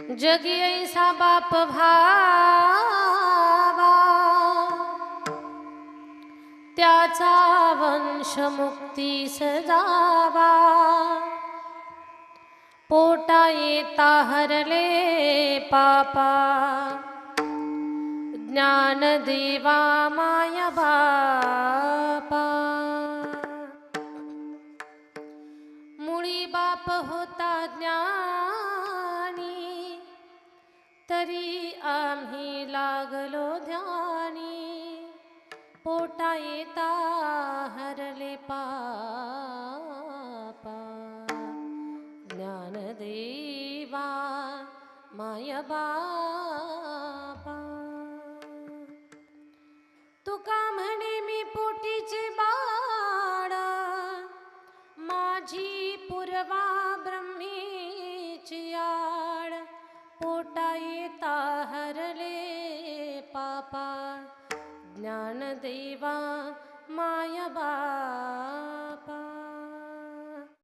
जगी ऐसा बाप भावा, त्याचा वंश मुक्तीस जावा। पोटा येता हरले पापा, ज्ञान देवा माया बापा। मुळी बाप होता ज्ञानी, तरी आम्ही लागलो ध्यानी। पोटा येता हरले पापा, ज्ञान देवा माया बापा। तुका म्हणे मी पोटीचे बाळ, माझी पूर्वा ब्रह्मीची आड। पोटा येता हरले पापा, ज्ञान देवा माया बापा।